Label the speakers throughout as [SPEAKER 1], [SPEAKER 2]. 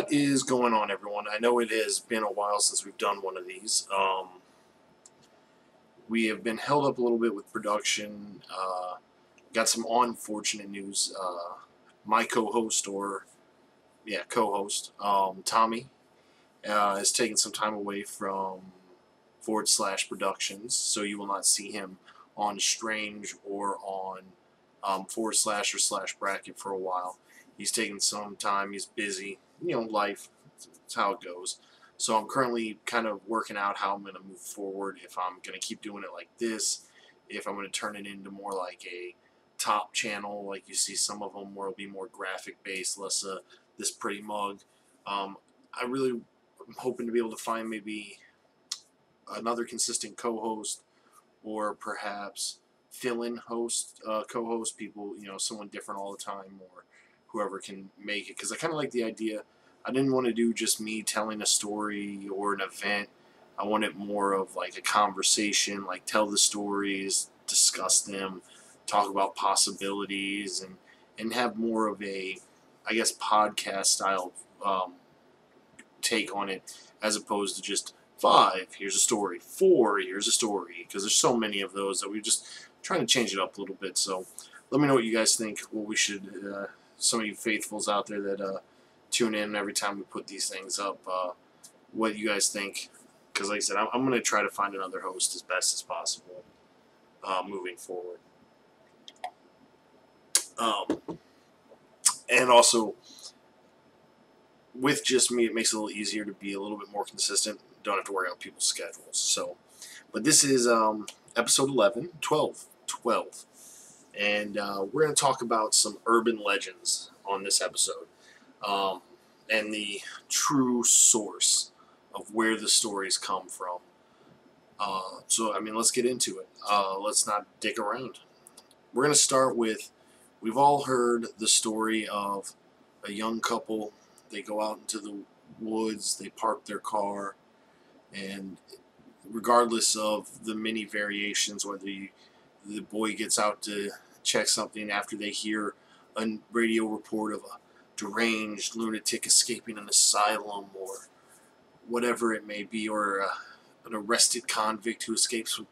[SPEAKER 1] What is going on, everyone? I know it has been a while since we've done one of these. We have been held up a little bit with production. Got some unfortunate news. My co-host, Tommy, is taking some time away from / Productions, so you will not see him on Strange or on / or / Bracket for a while. He's taking some time. He's busy. Life. That's how it goes. So I'm currently kind of working out how I'm going to move forward. If I'm going to keep doing it like this, if I'm going to turn it into more like a top channel, like you see some of them, where it'll be more graphic based, less this pretty mug. I really am hoping to be able to find maybe another consistent co-host, or perhaps fill-in host, co-host people, someone different all the time, or whoever can make it. Because I kind of like the idea. I didn't want to do just me telling a story or an event. I wanted more of like a conversation, like tell the stories, discuss them, talk about possibilities, and have more of a, I guess, podcast style take on it, as opposed to just 5, here's a story, 4, here's a story, because there's so many of those that we're just trying to change it up a little bit. So let me know what you guys think, what we should, some of you faithfuls out there that tune in every time we put these things up, what you guys think, because like I said, I'm going to try to find another host as best as possible moving forward. And also, with just me, it makes it a little easier to be a little bit more consistent. Don't have to worry about people's schedules. So, but this is episode 12, and we're going to talk about some urban legends on this episode, and the true source of where the stories come from. So, I mean, let's get into it. Let's not dick around. We're going to start with, we've all heard the story of a young couple. They go out into the woods, they park their car, and regardless of the many variations, whether the boy gets out to check something after they hear a radio report of a deranged lunatic escaping an asylum, or whatever it may be, or an arrested convict who escapes from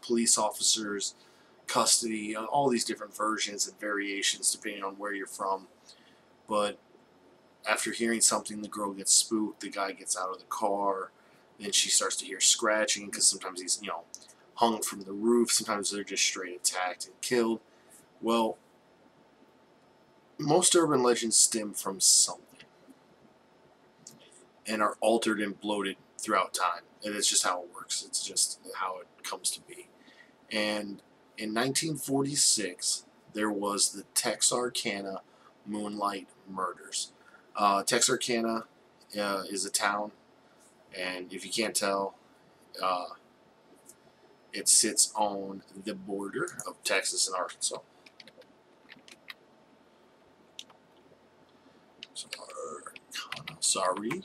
[SPEAKER 1] police officers' custody, all these different versions and variations depending on where you're from. But after hearing something, the girl gets spooked, the guy gets out of the car, then she starts to hear scratching, because sometimes he's, hung from the roof, sometimes they're just straight attacked and killed. Well, most urban legends stem from something, and are altered and bloated throughout time, and it's just how it works. It's just how it comes to be. And in 1946, there was the Texarkana Moonlight Murders. Texarkana is a town, and if you can't tell, it sits on the border of Texas and Arkansas. Sorry.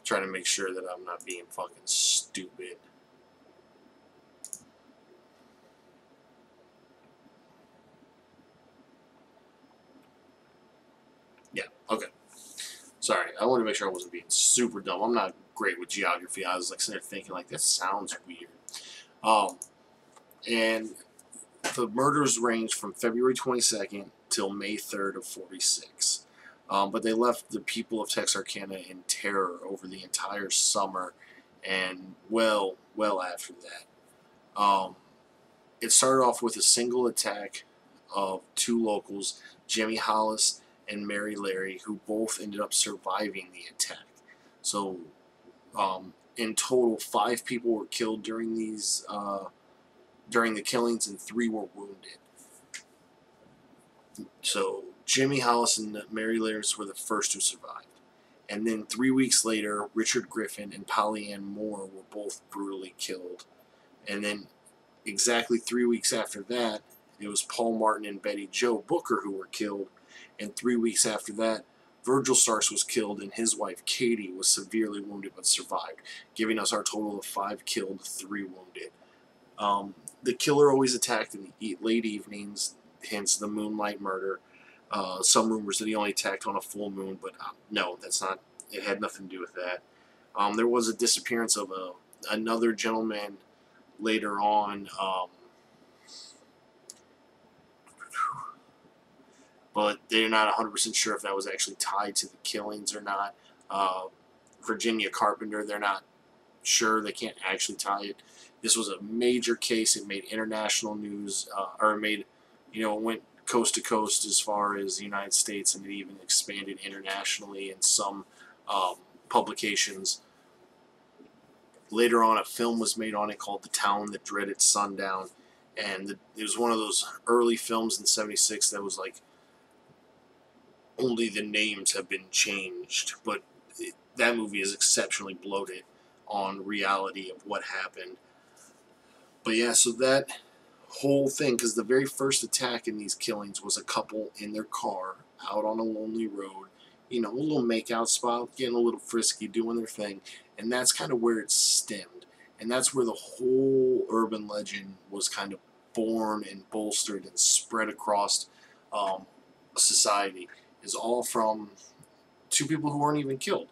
[SPEAKER 1] Trying to make sure that I'm not being fucking stupid. Yeah, okay. Sorry, I wanted to make sure I wasn't being super dumb. I'm not great with geography. I was like sitting there thinking, like, that sounds weird. And the murders ranged from February 22nd till May 3rd of 46. But they left the people of Texarkana in terror over the entire summer, and well after that. It started off with a single attack of 2 locals, Jimmy Hollis and Mary Larry, who both ended up surviving the attack. So, in total, 5 people were killed during these during the killings, and 3 were wounded. So Jimmy Hollis and Mary Larry were the first who survived. And then 3 weeks later, Richard Griffin and Polly Ann Moore were both brutally killed. And then exactly 3 weeks after that, it was Paul Martin and Betty Jo Booker who were killed. And 3 weeks after that, Virgil Starks was killed, and his wife Katie was severely wounded but survived, giving us our total of 5 killed, 3 wounded. The killer always attacked in the late evenings, hence the moonlight murder. Some rumors that he only attacked on a full moon, but no, that's not it had nothing to do with that. There was a disappearance of another gentleman later on, but they're not 100% sure if that was actually tied to the killings or not. Virginia Carpenter, they're not sure. They can't actually tie it. This was a major case. It made international news, or made, went coast to coast as far as the United States, and it even expanded internationally in some publications. Later on, a film was made on it called The Town That Dreaded Sundown, and it was one of those early films in '76 that was like, only the names have been changed, but that movie is exceptionally bloated on reality of what happened. But yeah, so that whole thing, because the very first attack in these killings was a couple in their car out on a lonely road, a little makeout spot, getting a little frisky, doing their thing, and that's kind of where it stemmed, and that's where the whole urban legend was kind of born and bolstered and spread across society, is all from two people who weren't even killed.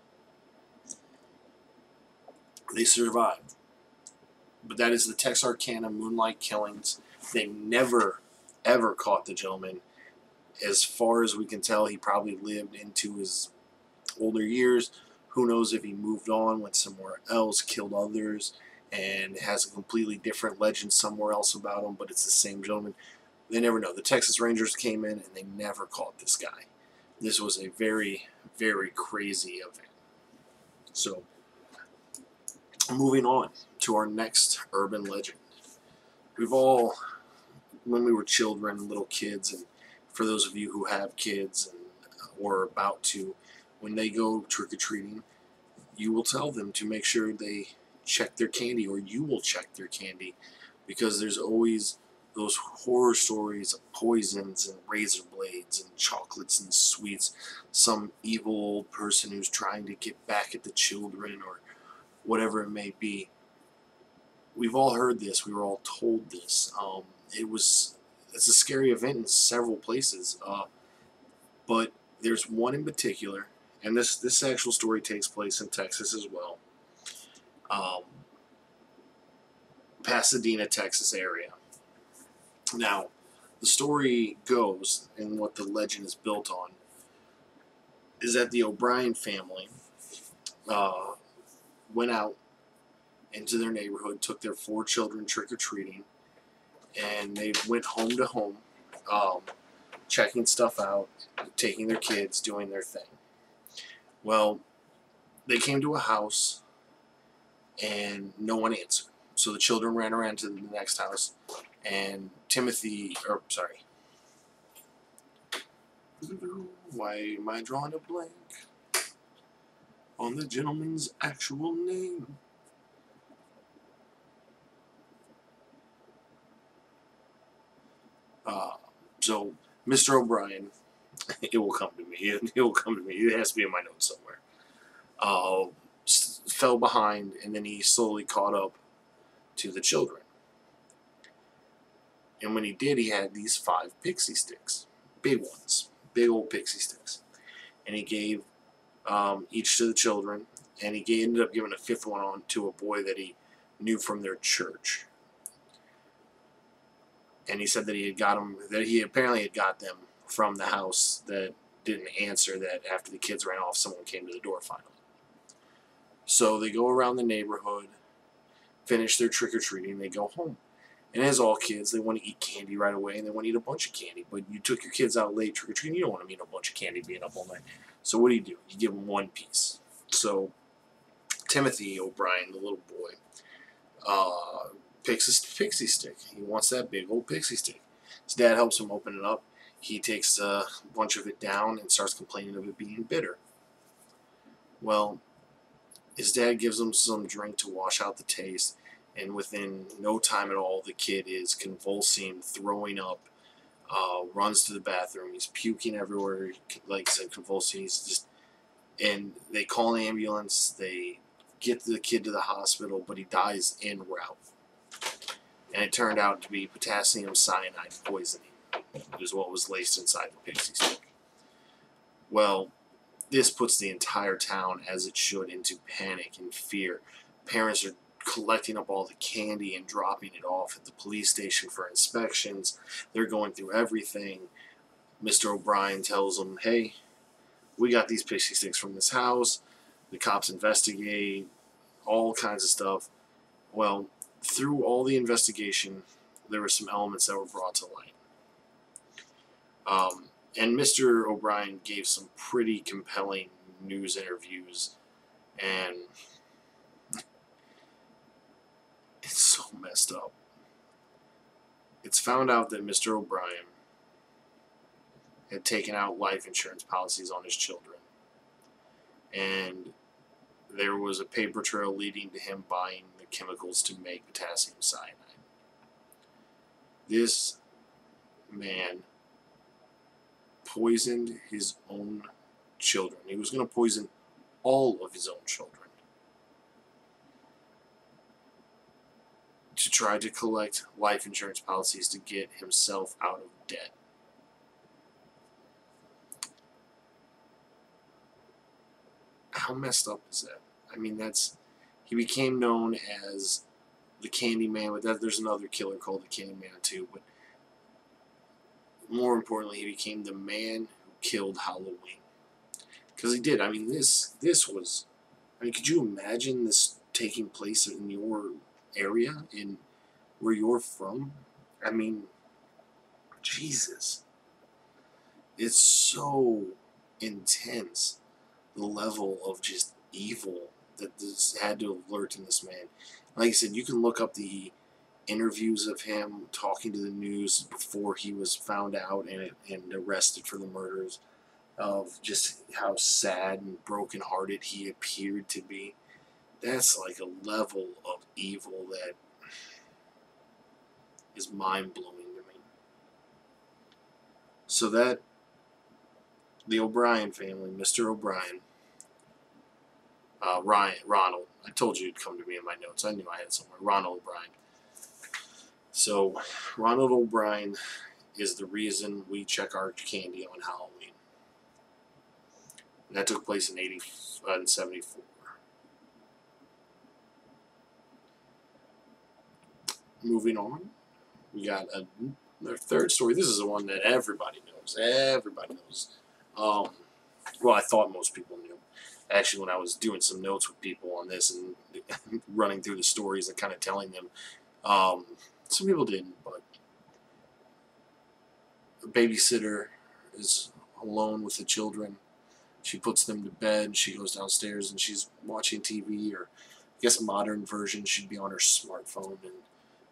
[SPEAKER 1] They survived. But that is the Texarkana Moonlight Killings. They never, ever caught the gentleman. As far as we can tell, he probably lived into his older years. Who knows if he moved on, went somewhere else, killed others, and has a completely different legend somewhere else about him, but it's the same gentleman. They never know. The Texas Rangers came in, and they never caught this guy. This was a very, very crazy event. So, moving on to our next urban legend. We've all, when we were children, little kids, and for those of you who have kids and or about to, when they go trick-or-treating, you will tell them to make sure they check their candy, or you will check their candy, because there's always those horror stories of poisons and razor blades and chocolates and sweets, some evil old person who's trying to get back at the children or whatever it may be. We've all heard this. We were all told this. It's a scary event in several places, but there's one in particular, and this actual story takes place in Texas as well. Pasadena, Texas area. Now, the story goes, and what the legend is built on, is that the O'Brien family went out into their neighborhood, took their 4 children trick-or-treating, and they went home to home, checking stuff out, taking their kids, doing their thing. Well, they came to a house, and no one answered. So the children ran around to the next house, and why am I drawing a blank on the gentleman's actual name? So Mr. O'Brien, it will come to me. It will come to me. It has to be in my notes somewhere. Fell behind, and then he slowly caught up to the children. And when he did, he had these 5 pixie sticks, big ones, big old pixie sticks, and he gave each to the children, and he ended up giving a 5th one on to a boy that he knew from their church. And he said that he apparently had got them from the house that didn't answer, that after the kids ran off, someone came to the door finally. So they go around the neighborhood, finish their trick-or-treating, they go home. And as all kids, they want to eat candy right away, and they want to eat a bunch of candy. But you took your kids out late trick-or-treating, you don't want to eat a bunch of candy being up all night. So what do? You give them 1 piece. So Timothy O'Brien, the little boy, picks a pixie stick. He wants that big old pixie stick. His dad helps him open it up. He takes a bunch of it down and starts complaining of it being bitter. Well, his dad gives him some drink to wash out the taste, and within no time at all, the kid is convulsing, throwing up, runs to the bathroom. He's puking everywhere, like I said, convulsing. And they call an ambulance. They get the kid to the hospital, but he dies en route. And it turned out to be potassium cyanide poisoning, is what was laced inside the pixie stick. Well, this puts the entire town, as it should, into panic and fear. Parents are collecting up all the candy and dropping it off at the police station for inspections. They're going through everything. Mr. O'Brien tells them, hey, we got these pixie sticks from this house. The cops investigate all kinds of stuff. Well, through all the investigation, there were some elements that were brought to light. And Mr. O'Brien gave some pretty compelling news interviews, and it's so messed up. It's found out that Mr. O'Brien had taken out life insurance policies on his children, and there was a paper trail leading to him buying the chemicals to make potassium cyanide. This man poisoned his own children. He was going to poison all of his own children to try to collect life insurance policies to get himself out of debt. How messed up is that? I mean, he became known as the Candyman, but there's another killer called the Candyman too. But more importantly, he became the man who killed Halloween. Because he did. I mean, this was. I mean, could you imagine this taking place in your area, in where you're from? I mean, Jesus. It's so intense, the level of just evil that this had to have lurked in this man. Like I said, you can look up the interviews of him talking to the news before he was found out and arrested for the murders, of just how sad and brokenhearted he appeared to be. That's like a level of evil that is mind-blowing to me. So that the O'Brien family, Mr. O'Brien, Ronald, I told you it'd come to me in my notes. I knew I had somewhere. Ronald O'Brien. So Ronald O'Brien is the reason we check our candy on Halloween. And that took place in 74. Moving on, we got our third story. This is the one that everybody knows. Everybody knows. Well, I thought most people knew. Actually, when I was doing some notes with people on this and running through the stories and kind of telling them, some people didn't, but a babysitter is alone with the children. She puts them to bed. She goes downstairs and she's watching TV, or I guess modern version, she'd be on her smartphone and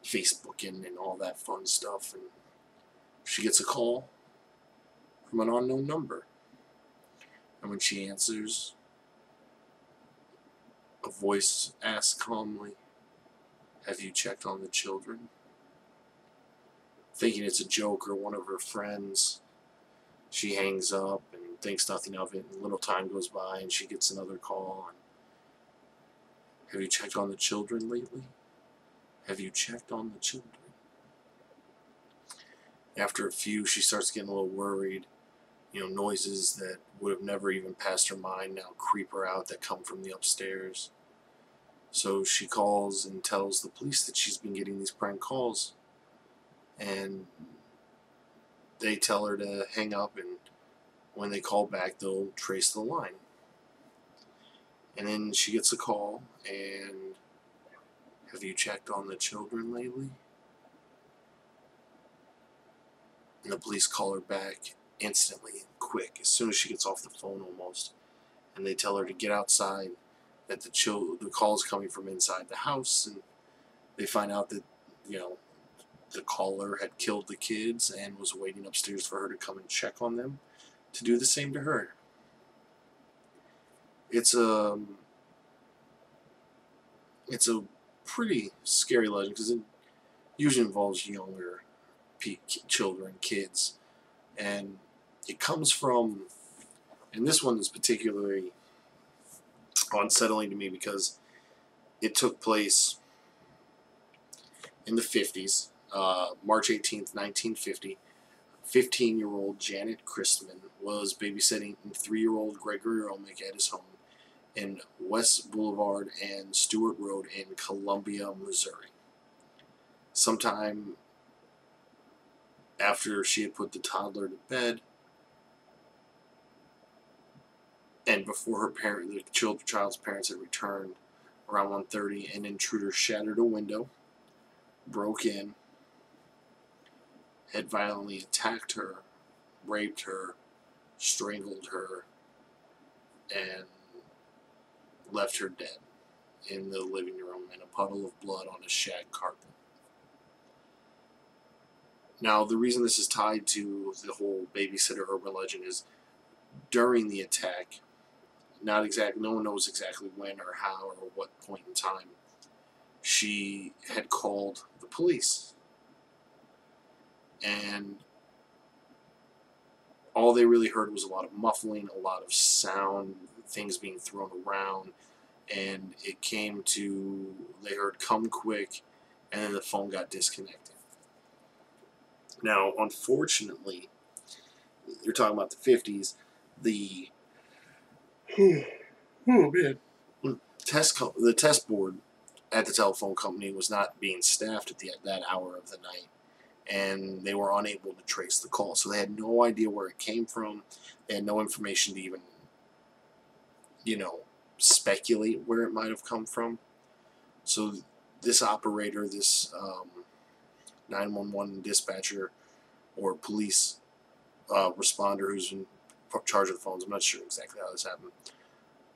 [SPEAKER 1] Facebooking and all that fun stuff. And she gets a call from an unknown number. And when she answers, a voice asks calmly, "Have you checked on the children?" Thinking it's a joke or one of her friends, she hangs up and thinks nothing of it. And a little time goes by and she gets another call. And, "Have you checked on the children lately? Have you checked on the children?" After a few, she starts getting a little worried. Noises that would have never even passed her mind now creep her out, that come from the upstairs. So she calls and tells the police that she's been getting these prank calls. And they tell her to hang up, and when they call back, they'll trace the line. And then she gets a call, and "Have you checked on the children lately?" And the police call her back instantly, quick, as soon as she gets off the phone almost. And they tell her to get outside, that the call is coming from inside the house, and they find out that, the caller had killed the kids and was waiting upstairs for her to come and check on them, to do the same to her. It's a pretty scary legend, because it usually involves younger children, kids, and it comes from, and this one is particularly unsettling to me because it took place in the 50s, March 18th, 1950. 15-year-old Janet Christman was babysitting 3-year-old Gregory Romick at his home in West Boulevard and Stewart Road in Columbia, Missouri. Sometime after she had put the toddler to bed, and before the child's parents had returned around 1:30, an intruder shattered a window, broke in, had violently attacked her, raped her, strangled her, and left her dead in the living room in a puddle of blood on a shag carpet. Now, the reason this is tied to the whole babysitter urban legend is during the attack, no one knows exactly when or how or what point in time, she had called the police. And all they really heard was a lot of muffling, a lot of sound, things being thrown around, and it came to, they heard "come quick," and then the phone got disconnected. Now, unfortunately, you're talking about the 50s, the test board at the telephone company was not being staffed at that hour of the night, and they were unable to trace the call. So they had no idea where it came from. They had no information to even, speculate where it might have come from. So this operator, this 911 dispatcher or police responder who's in charge of the phones, I'm not sure exactly how this happened,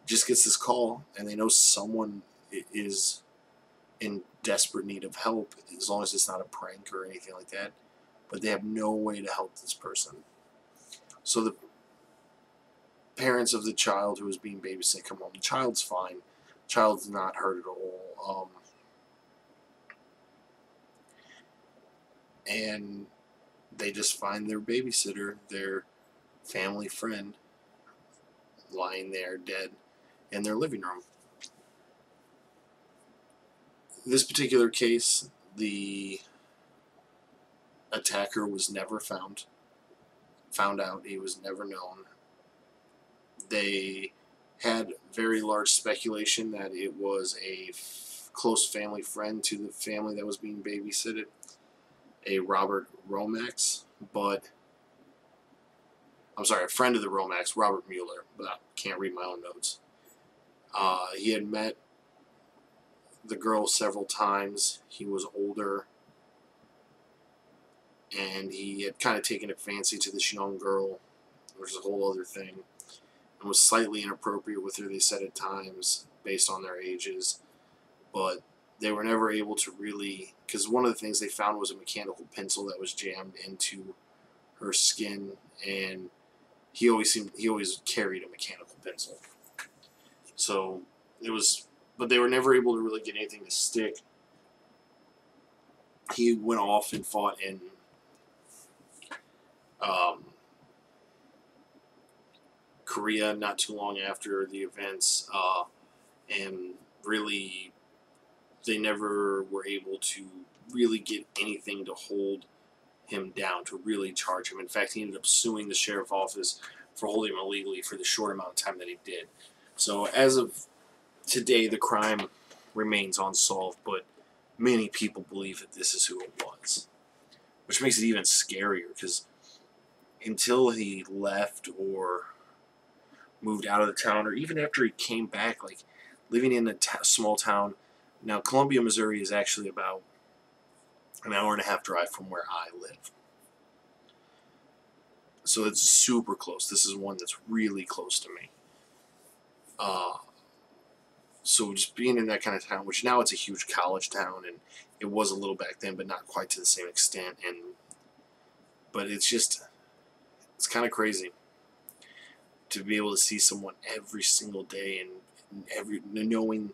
[SPEAKER 1] just gets this call, and they know someone is in desperate need of help, as long as it's not a prank or anything like that, but they have no way to help this person. So the parents of the child who was being babysitted come home. The child's fine. The child's not hurt at all. And they just find their babysitter, their family friend, lying there dead in their living room. This particular case, the attacker was never found out. He was never known. They had very large speculation that it was a close family friend to the family that was being babysitted, a Robert Romax, a friend of the Romax, Robert Mueller, but I can't read my own notes. He had met the girl several times. He was older, and he had kind of taken a fancy to this young girl, which is a whole other thing, and was slightly inappropriate with her, they said, at times, based on their ages. But they were never able to really, because one of the things they found was a mechanical pencil that was jammed into her skin, and he always carried a mechanical pencil. So it was, but they were never able to really get anything to stick. He went off and fought in Korea not too long after the events, and really they never were able to really get anything to hold him down, to really charge him. In fact, he ended up suing the sheriff's office for holding him illegally for the short amount of time that he did. So as of today, the crime remains unsolved, but many people believe that this is who it was, which makes it even scarier, because until he left or moved out of the town, or even after he came back, like living in a small town. Now, Columbia, Missouri is actually about an hour and a half drive from where I live. So it's super close. This is one that's really close to me. So just being in that kind of town, which now it's a huge college town, and it was a little back then, but not quite to the same extent. But it's kind of crazy to be able to see someone every single day, and knowing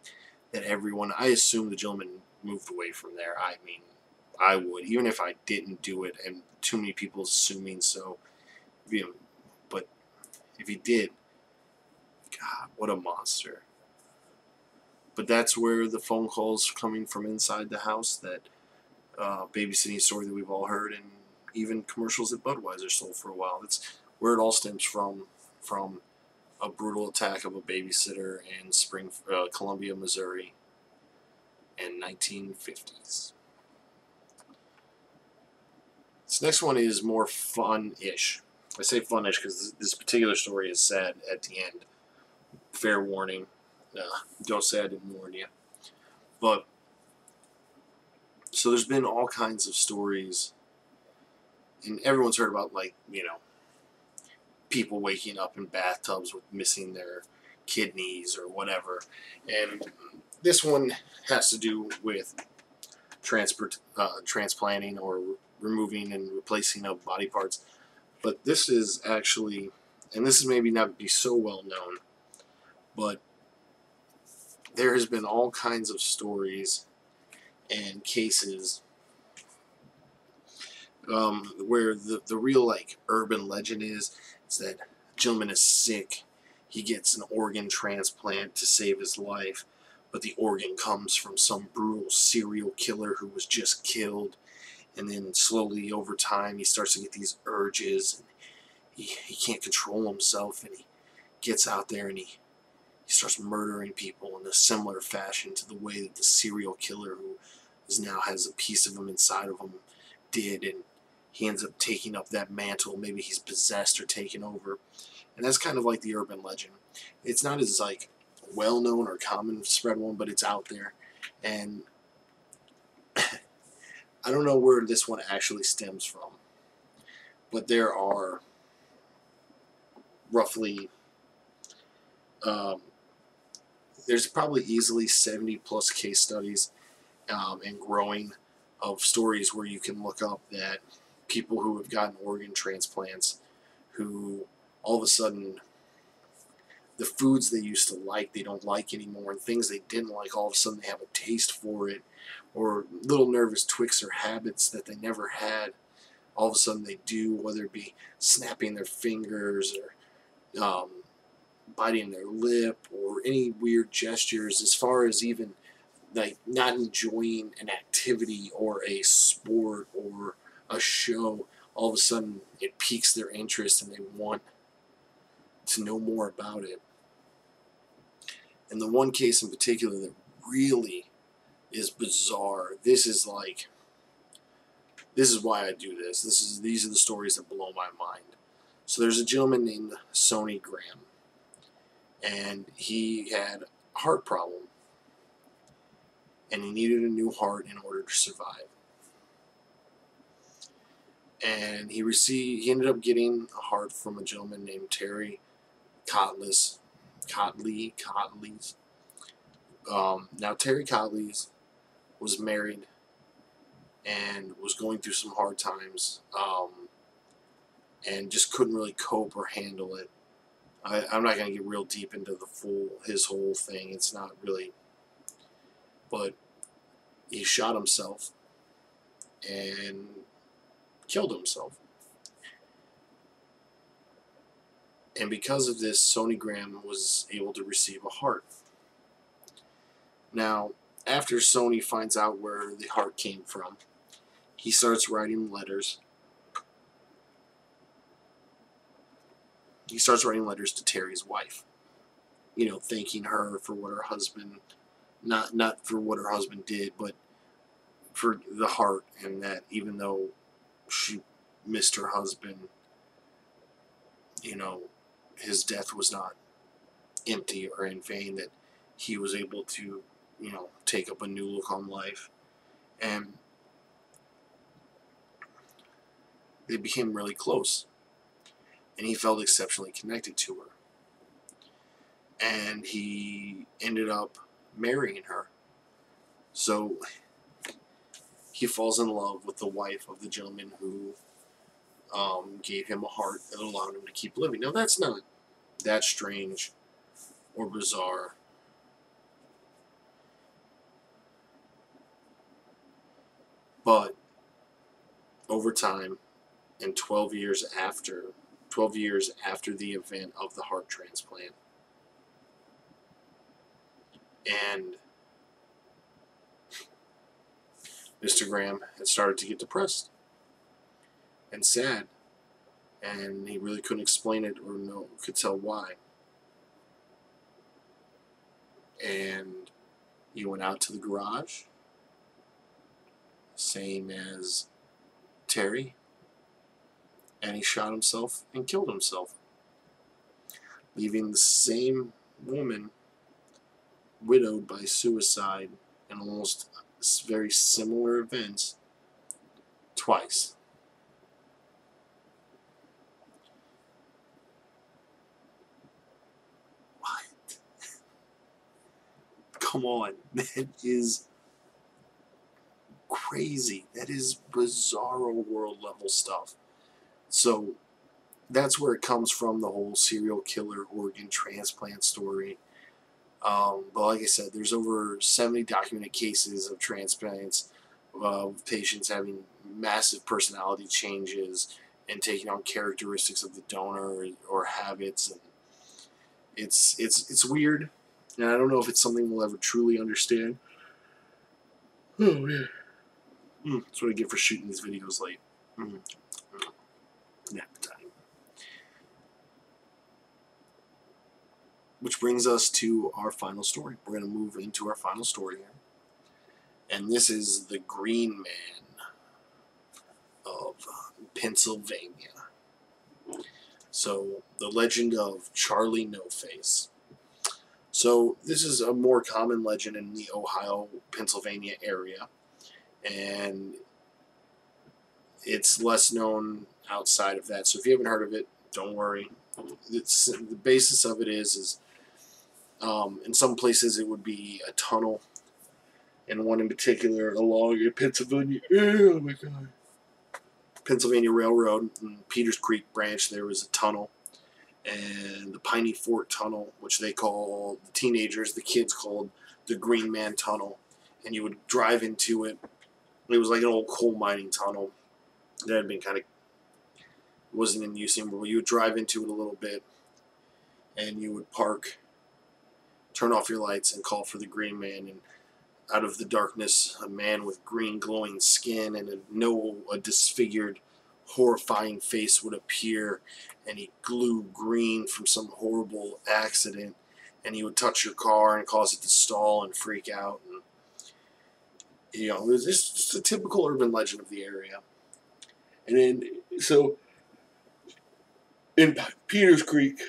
[SPEAKER 1] that everyone, I assume the gentleman moved away from there. I mean, I would, even if I didn't do it, and too many people assuming so, but if he did, God, what a monster. But that's where the phone calls coming from inside the house, that babysitting story that we've all heard, and even commercials that Budweiser sold for a while. That's where it all stems from a brutal attack of a babysitter in Columbia, Missouri, in 1950s. This next one is more fun-ish. I say fun-ish because this particular story is sad at the end. Fair warning. Don't say I didn't warn you. But, so there's been all kinds of stories, and everyone's heard about, like, people waking up in bathtubs with missing their kidneys or whatever. And this one has to do with transplanting or removing and replacing of body parts. But this is actually, and this is maybe not be so well known, but there has been all kinds of stories and cases where the real, like, urban legend is that a gentleman is sick, he gets an organ transplant to save his life, but the organ comes from some brutal serial killer who was just killed, and then slowly over time he starts to get these urges, and he can't control himself, and he gets out there and he starts murdering people in a similar fashion to the way that the serial killer who now has a piece of him inside of him did, and he ends up taking up that mantle. Maybe he's possessed or taken over, and that's kind of like the urban legend. It's not as, like, well known or common spread one, but it's out there, and I don't know where this one actually stems from, but there are roughly there's probably easily 70 plus case studies and growing of stories where you can look up that people who have gotten organ transplants, who all of a sudden the foods they used to like they don't like anymore, and things they didn't like, all of a sudden they have a taste for it, or little nervous tweaks or habits that they never had, all of a sudden they do, whether it be snapping their fingers or biting their lip or any weird gestures, as far as even like not enjoying an activity or a sport or a show. All of a sudden it piques their interest and they want to know more about it. And the one case in particular that really is bizarre, this is why I do this. These are the stories that blow my mind. So there's a gentleman named Sonny Graham, and he had a heart problem, and he needed a new heart in order to survive. And he ended up getting a heart from a gentleman named Terry Cotley. Now Terry Cotley was married and was going through some hard times, and just couldn't really cope or handle it. I'm not going to get real deep into his whole thing. It's not really, but he shot himself and killed himself. And because of this, Sonny Graham was able to receive a heart. Now, after Sonny finds out where the heart came from, he starts writing letters. He starts writing letters to Terry's wife, thanking her for what her husband, not for what her husband did, but for the heart, and that even though she missed her husband, his death was not empty or in vain, that he was able to, take up a new look on life. And they became really close. And he felt exceptionally connected to her. And he ended up marrying her. So he falls in love with the wife of the gentleman who gave him a heart that allowed him to keep living. Now, that's not that strange or bizarre. But over time, and 12 years after the event of the heart transplant, and Mr. Graham had started to get depressed. and sad, and he really couldn't explain it or could tell why. And he went out to the garage, same as Terry, and he shot himself and killed himself, leaving the same woman widowed by suicide in almost very similar events twice. What? Come on, that is crazy. That is bizarro world level stuff. So that's where it comes from, the whole serial killer organ transplant story. But like I said, there's over 70 documented cases of transplants of patients having massive personality changes and taking on characteristics of the donor or habits. And it's weird, and I don't know if it's something we'll ever truly understand. Oh man, that's what I get for shooting these videos late. Nap time. Which brings us to our final story. We're going to move into our final story here. And this is the Green Man of Pennsylvania. So, the legend of Charlie No Face. So, this is a more common legend in the Ohio, Pennsylvania area. And it's less known outside of that. So, if you haven't heard of it, don't worry. The basis of it is in some places it would be a tunnel, and one in particular along Pennsylvania. Oh my God! Pennsylvania Railroad, in Peters Creek branch, there was a tunnel, and the Piney Fork Tunnel, which they call the teenagers, the kids called the Green Man Tunnel, and you would drive into it. It was like an old coal mining tunnel that had been wasn't in use anymore. You would drive into it a little bit, and you would park, turn off your lights, and call for the Green Man. And out of the darkness, a man with green glowing skin and a disfigured, horrifying face would appear, and he'd glue green from some horrible accident, and he would touch your car and cause it to stall and freak out. And it was just a typical urban legend of the area. And then, so in Peters Creek,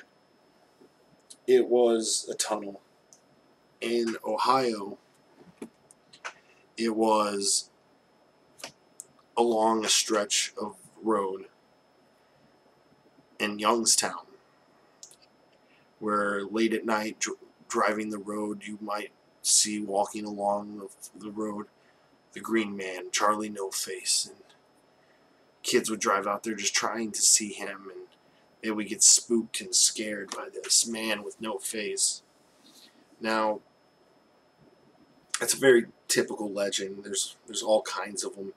[SPEAKER 1] it was a tunnel. In Ohio, it was along a stretch of road in Youngstown, where late at night, driving the road, you might see walking along the road the Green Man, Charlie No Face, and kids would drive out there just trying to see him, and they would get spooked and scared by this man with no face. Now, that's a very typical legend. There's all kinds of them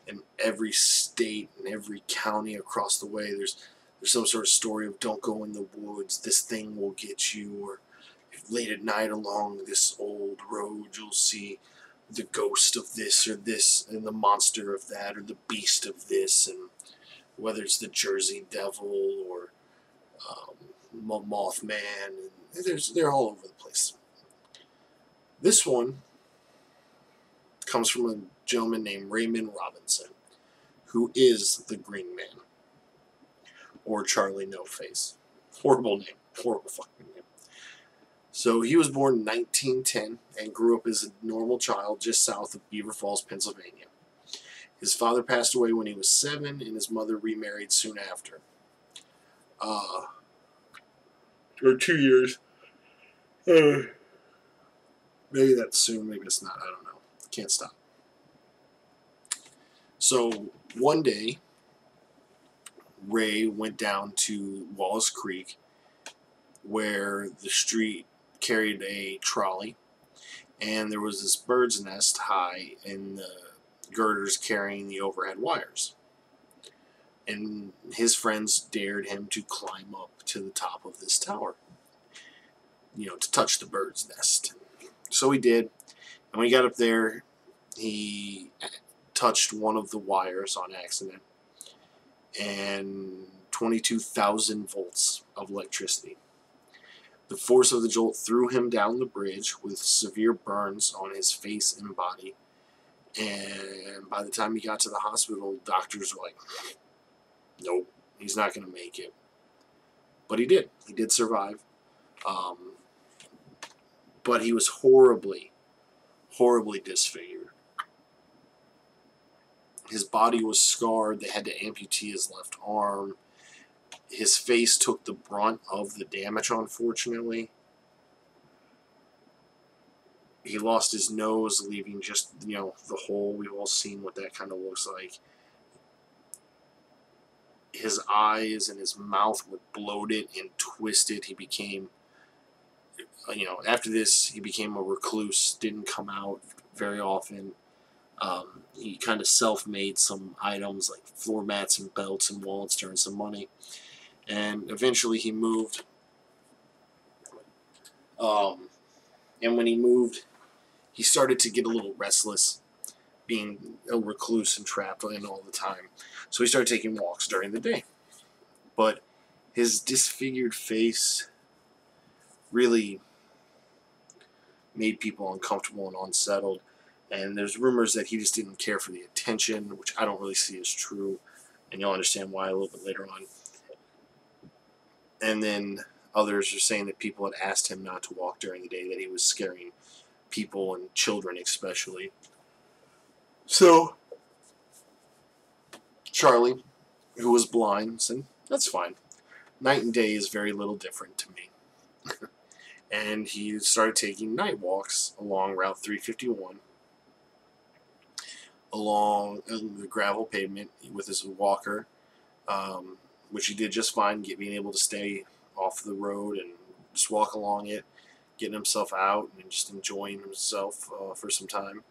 [SPEAKER 1] in every state and every county across the way. There's some sort of story of don't go in the woods, this thing will get you, or late at night along this old road you'll see the ghost of this or this, and the monster of that, or the beast of this, and whether it's the Jersey Devil or Mothman, and they're all over the place. This one comes from a gentleman named Raymond Robinson, who is the Green Man, or Charlie No Face. Horrible name. Horrible fucking name. So he was born in 1910 and grew up as a normal child just south of Beaver Falls, Pennsylvania. His father passed away when he was 7, and his mother remarried soon after. For 2 years. Maybe that's soon, maybe it's not. I don't know. Can't stop. So one day, Ray went down to Wallace Creek, where the street carried a trolley, and there was this bird's nest high in the girders carrying the overhead wires. And his friends dared him to climb up to the top of this tower, to touch the bird's nest. So he did, and when he got up there, he touched one of the wires on accident, and 22,000 volts of electricity. The force of the jolt threw him down the bridge with severe burns on his face and body. And by the time he got to the hospital, doctors were like, nope, he's not going to make it. But he did. He did survive. But he was horribly, horribly disfigured. His body was scarred. They had to amputate his left arm. His face took the brunt of the damage, unfortunately. He lost his nose, leaving just, the hole. We've all seen what that kind of looks like. His eyes and his mouth were bloated and twisted. He became, after this, he became a recluse, didn't come out very often. He kind of self-made some items like floor mats and belts and wallets to earn some money. And eventually he moved. And when he moved, he started to get a little restless, being a recluse and trapped in all the time. So he started taking walks during the day. But his disfigured face really made people uncomfortable and unsettled. And there's rumors that he just didn't care for the attention, which I don't really see as true. And you'll understand why a little bit later on. And then others are saying that people had asked him not to walk during the day, that he was scaring people and children especially. So Charlie, who was blind, said, that's fine. Night and day is very little different to me. And he started taking night walks along Route 351, along the gravel pavement with his walker, which he did just fine, being able to stay off the road and just walk along it, getting himself out and just enjoying himself for some time.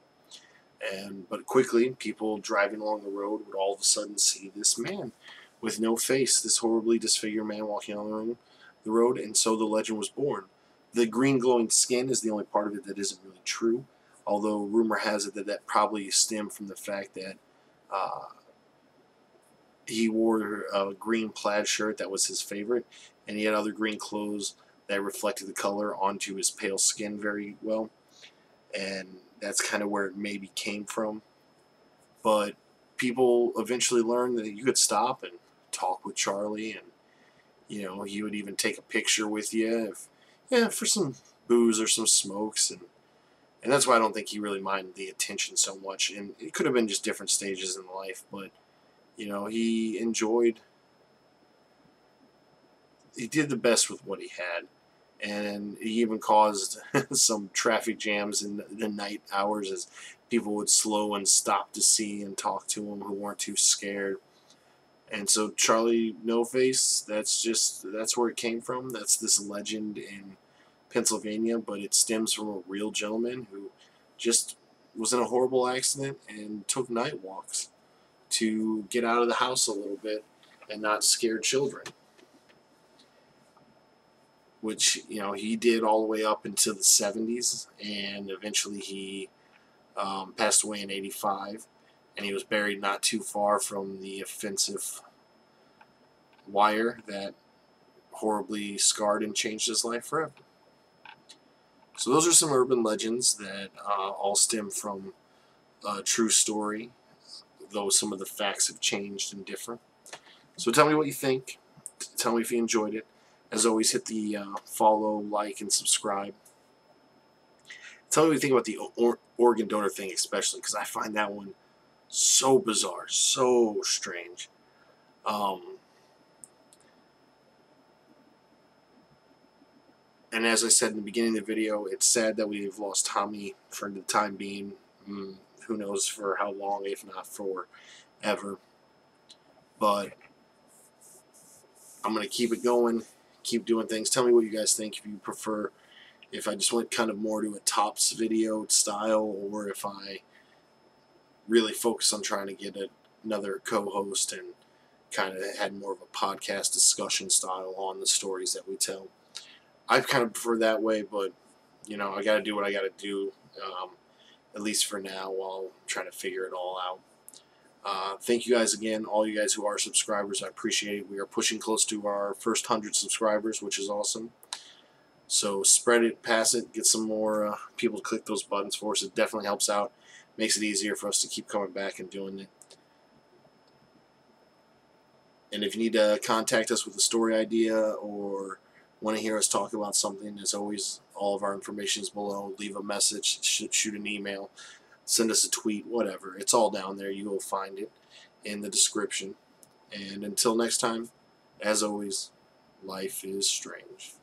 [SPEAKER 1] But quickly, people driving along the road would all of a sudden see this man with no face, this horribly disfigured man walking along the road, and so the legend was born. The green glowing skin is the only part of it that isn't really true, although rumor has it that probably stemmed from the fact that he wore a green plaid shirt that was his favorite, and he had other green clothes that reflected the color onto his pale skin very well, and that's kind of where it maybe came from. But people eventually learned that you could stop and talk with Charlie, and he would even take a picture with you for some booze or some smokes, and that's why I don't think he really minded the attention so much. And it could have been just different stages in life, but he did the best with what he had. And he even caused some traffic jams in the night hours as people would slow and stop to see and talk to him who weren't too scared. And so Charlie No Face, that's where it came from. That's this legend in Pennsylvania, but it stems from a real gentleman who just was in a horrible accident and took night walks to get out of the house a little bit and not scare children, which he did all the way up into the 70s, and eventually he passed away in 85, and he was buried not too far from the offensive wire that horribly scarred and changed his life forever. So those are some urban legends that all stem from a true story, though some of the facts have changed and differ. So tell me what you think. Tell me if you enjoyed it. As always, hit the follow, like, and subscribe. Tell me what you think about the organ donor thing especially, because I find that one so bizarre, so strange. And as I said in the beginning of the video, it's sad that we've lost Tommy for the time being. Who knows for how long, if not forever. But I'm going to keep it going, keep doing things. Tell me what you guys think, if you prefer, if I just went kind of more to a Tops video style, or if I really focus on trying to get another co-host and kind of had more of a podcast discussion style on the stories that we tell. I kind of prefer that way, but I got to do what I got to do, at least for now, while I'm trying to figure it all out. Thank you guys again, all you guys who are subscribers. I appreciate it. We are pushing close to our first 100 subscribers, which is awesome. So spread it, pass it, get some more people to click those buttons for us. It definitely helps out. Makes it easier for us to keep coming back and doing it. And if you need to contact us with a story idea or want to hear us talk about something, as always, all of our information is below. Leave a message, shoot an email, send us a tweet, whatever. It's all down there. You will find it in the description. And until next time, as always, life is strange.